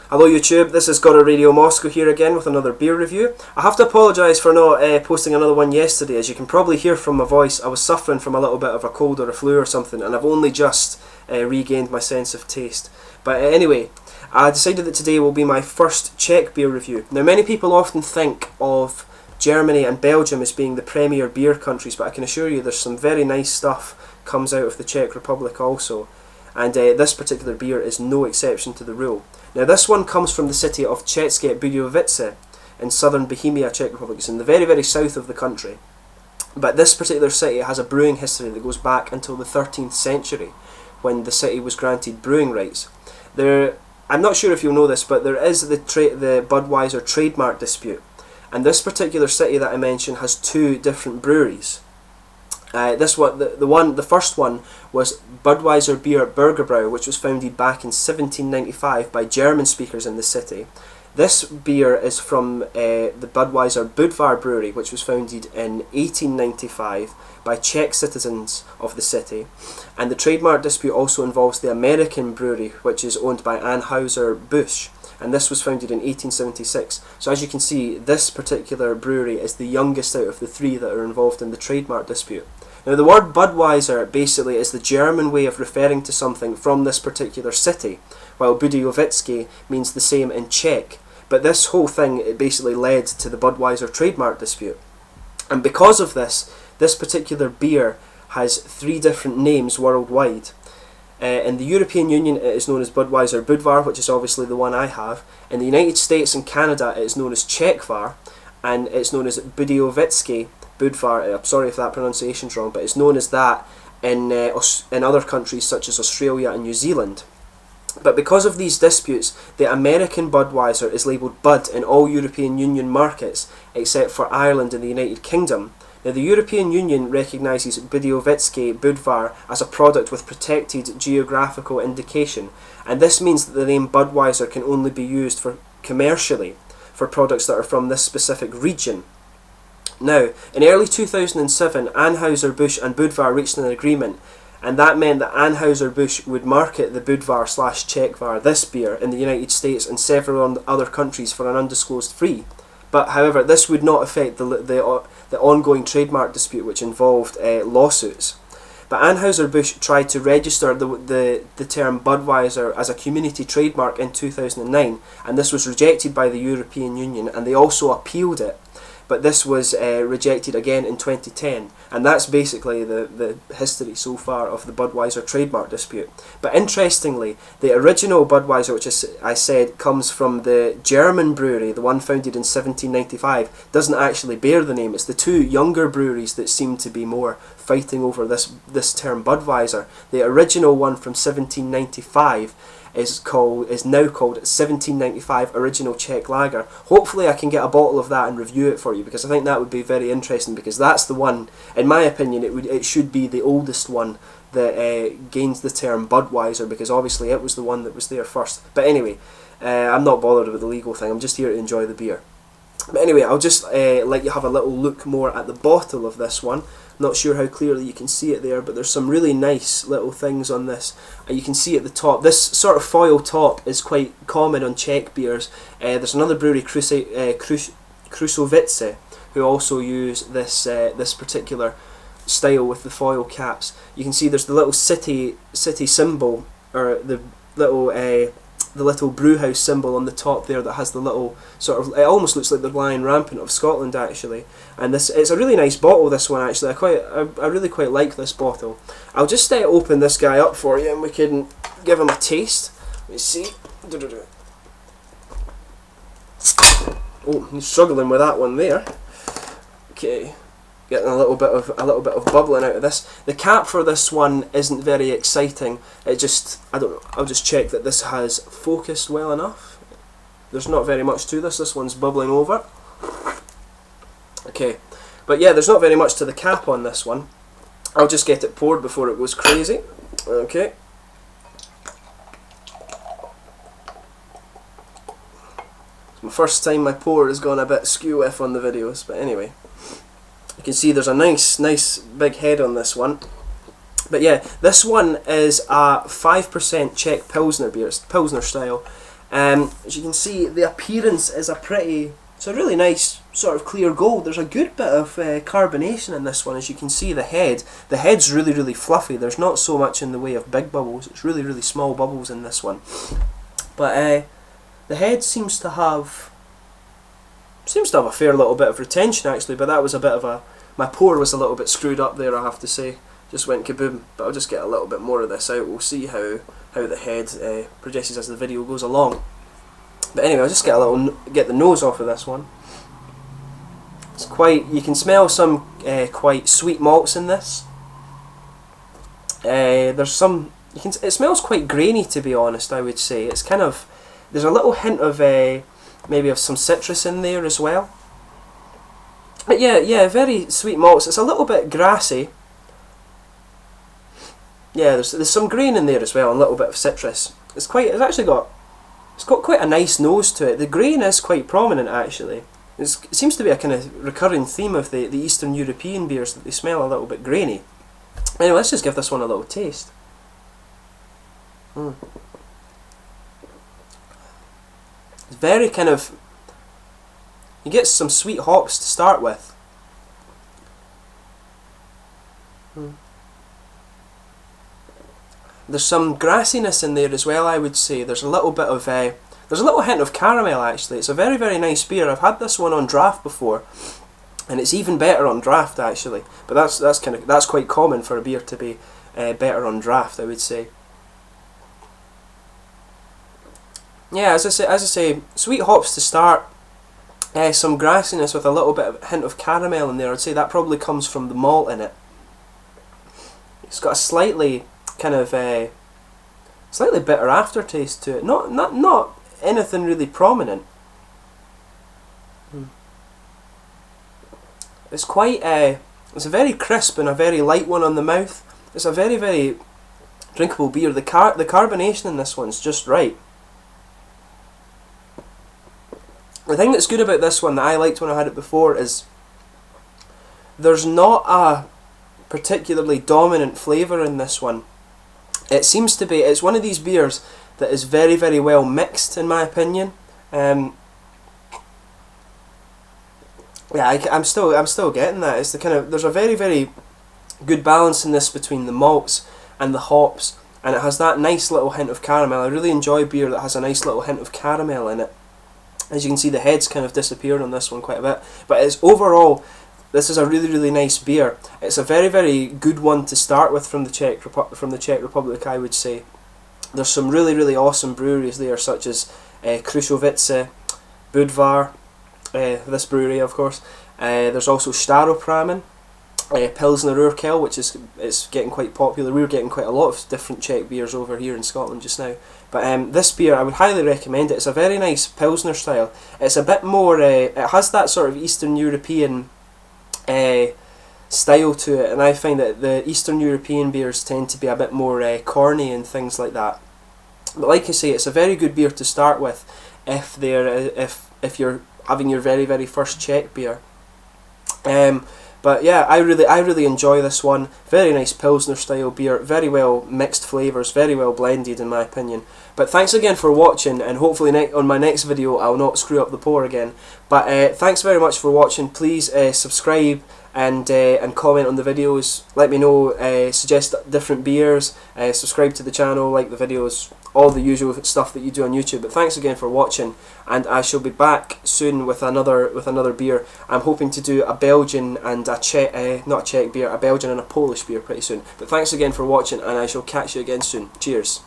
Hello YouTube, this is Got a Radio Moscow here again with another beer review. I have to apologise for not posting another one yesterday. As you can probably hear from my voice, I was suffering from a little bit of a cold or a flu or something, and I've only just regained my sense of taste. But anyway, I decided that today will be my first Czech beer review. Now, many people often think of Germany and Belgium as being the premier beer countries, but I can assure you there's some very nice stuff comes out of the Czech Republic also. And this particular beer is no exception to the rule. Now, this one comes from the city of České Budějovice in southern Bohemia, Czech Republic. It's in the very, very south of the country. But this particular city has a brewing history that goes back until the 13th century, when the city was granted brewing rights. I'm not sure if you'll know this, but there is the Budweiser trademark dispute. And this particular city that I mentioned has two different breweries. The first one was Budweiser Burgerbrau, which was founded back in 1795 by German speakers in the city. This beer is from the Budweiser Budvar brewery, which was founded in 1895 by Czech citizens of the city. And the trademark dispute also involves the American brewery, which is owned by Anheuser-Busch. And this was founded in 1876. So as you can see, this particular brewery is the youngest out of the three that are involved in the trademark dispute. Now, the word Budweiser basically is the German way of referring to something from this particular city, while Budějovický means the same in Czech. But this whole thing, it basically led to the Budweiser trademark dispute. And because of this, this particular beer has three different names worldwide. In the European Union, it is known as Budweiser Budvar, which is obviously the one I have. In the United States and Canada, it is known as Czechvar, and it's known as Budějovický Budvar. I'm sorry if that pronunciation's wrong, but it's known as that in other countries such as Australia and New Zealand. But because of these disputes, the American Budweiser is labelled Bud in all European Union markets, except for Ireland and the United Kingdom. Now, the European Union recognises Budějovický Budvar as a product with protected geographical indication, and this means that the name Budweiser can only be used commercially for products that are from this specific region. Now, in early 2007, Anheuser-Busch and Budvar reached an agreement, and that meant that Anheuser-Busch would market the Budvar/Czechvar, this beer, in the United States and several other countries for an undisclosed fee. But however, this would not affect the ongoing trademark dispute, which involved lawsuits. But Anheuser-Busch tried to register the term Budweiser as a community trademark in 2009, and this was rejected by the European Union, and they also appealed it. But this was rejected again in 2010, and that's basically the history so far of the Budweiser trademark dispute. But interestingly, the original Budweiser, which I said comes from the German brewery, the one founded in 1795, doesn't actually bear the name. It's the two younger breweries that seem to be more fighting over this term Budweiser. The original one from 1795 is now called 1795 Original Czech Lager. Hopefully I can get a bottle of that and review it for you, because I think that would be very interesting, because that's the one, in my opinion, it should be the oldest one that gains the term Budweiser, because obviously it was the one that was there first. But anyway, I'm not bothered with the legal thing, I'm just here to enjoy the beer. But anyway, I'll just let you have a little look more at the bottle of this one. Not sure how clearly you can see it there, but there's some really nice little things on this. You can see at the top, this sort of foil top is quite common on Czech beers. There's another brewery, Krušovice, who also use this particular style with the foil caps. You can see there's the little city symbol, or the little brew house symbol on the top there that has the little sort of, it almost looks like the Lion Rampant of Scotland actually. And it's a really nice bottle, this one actually. I really quite like this bottle. I'll just open this guy up for you and we can give him a taste. Let me see. Oh, he's struggling with that one there. Okay. Getting a little bit of bubbling out of this. The cap for this one isn't very exciting. I don't know. I'll just check that this has focused well enough. There's not very much to this. This one's bubbling over. Okay, but yeah, there's not very much to the cap on this one. I'll just get it poured before it goes crazy. Okay. It's my first time my pour has gone a bit skew-if on the videos, but anyway. You can see there's a nice big head on this one. But yeah, this one is a 5% Czech Pilsner beer. It's Pilsner style. As you can see, the appearance is it's a really nice sort of clear gold. There's a good bit of carbonation in this one. As you can see, the head's really, really fluffy. There's not so much in the way of big bubbles. It's really, really small bubbles in this one. But the head seems to have a fair little bit of retention actually, but that was a bit of my pour was a little bit screwed up there, I have to say. Just went kaboom, but I'll just get a little bit more of this out. We'll see how the head progresses as the video goes along. But anyway, I'll just get the nose off of this one. It's you can smell some quite sweet malts in this. There's some, it smells quite grainy, to be honest, I would say. It's kind of, there's a little hint of maybe of some citrus in there as well. But yeah, very sweet malts. It's a little bit grassy. Yeah, there's some grain in there as well, and a little bit of citrus. It's got quite a nice nose to it. The grain is quite prominent actually. It seems to be a kind of recurring theme of the Eastern European beers, that they smell a little bit grainy. Anyway, let's just give this one a little taste. It's very kind of, you get some sweet hops to start with. There's some grassiness in there as well, I would say. There's a little bit of there's a little hint of caramel actually. It's a very, very nice beer. I've had this one on draft before, and it's even better on draft actually. But that's quite common for a beer to be better on draft, I would say. Yeah, as I say, sweet hops to start. Some grassiness with a little bit of hint of caramel in there. I'd say that probably comes from the malt in it. It's got a slightly kind of slightly bitter aftertaste to it. Not anything really prominent. It's quite it's a very crisp and a very light one on the mouth. It's a very, very drinkable beer. The carbonation in this one's just right. The thing that's good about this one that I liked when I had it before is there's not a particularly dominant flavour in this one. It seems to be, it's one of these beers that is very, very well mixed in my opinion. Yeah, I'm still getting that. It's the kind of, there's a very, very good balance in this between the malts and the hops, and it has that nice little hint of caramel. I really enjoy beer that has a nice little hint of caramel in it. As you can see, the head's kind of disappeared on this one quite a bit, but it's overall, this is a really, really nice beer. It's a very, very good one to start with from the Czech Republic, I would say. There's some really, really awesome breweries there, such as Budějovický Budvar, this brewery of course. There's also Staropramen, Pilzen Urquell, which is getting quite popular. We're getting quite a lot of different Czech beers over here in Scotland just now. But this beer, I would highly recommend it. It's a very nice Pilsner style. It's a bit more, it has that sort of Eastern European style to it, and I find that the Eastern European beers tend to be a bit more corny and things like that. But like I say, it's a very good beer to start with if you're having your very, very first Czech beer. But yeah, I really enjoy this one. Very nice Pilsner style beer, very well mixed flavours, very well blended in my opinion. But thanks again for watching, and hopefully on my next video I'll not screw up the pour again. But thanks very much for watching. Please subscribe and comment on the videos. Let me know, suggest different beers, subscribe to the channel, like the videos, all the usual stuff that you do on YouTube. But thanks again for watching, and I shall be back soon with another beer. I'm hoping to do a Belgian and a Czech, not a Czech beer, a Belgian and a Polish beer pretty soon. But thanks again for watching, and I shall catch you again soon. Cheers.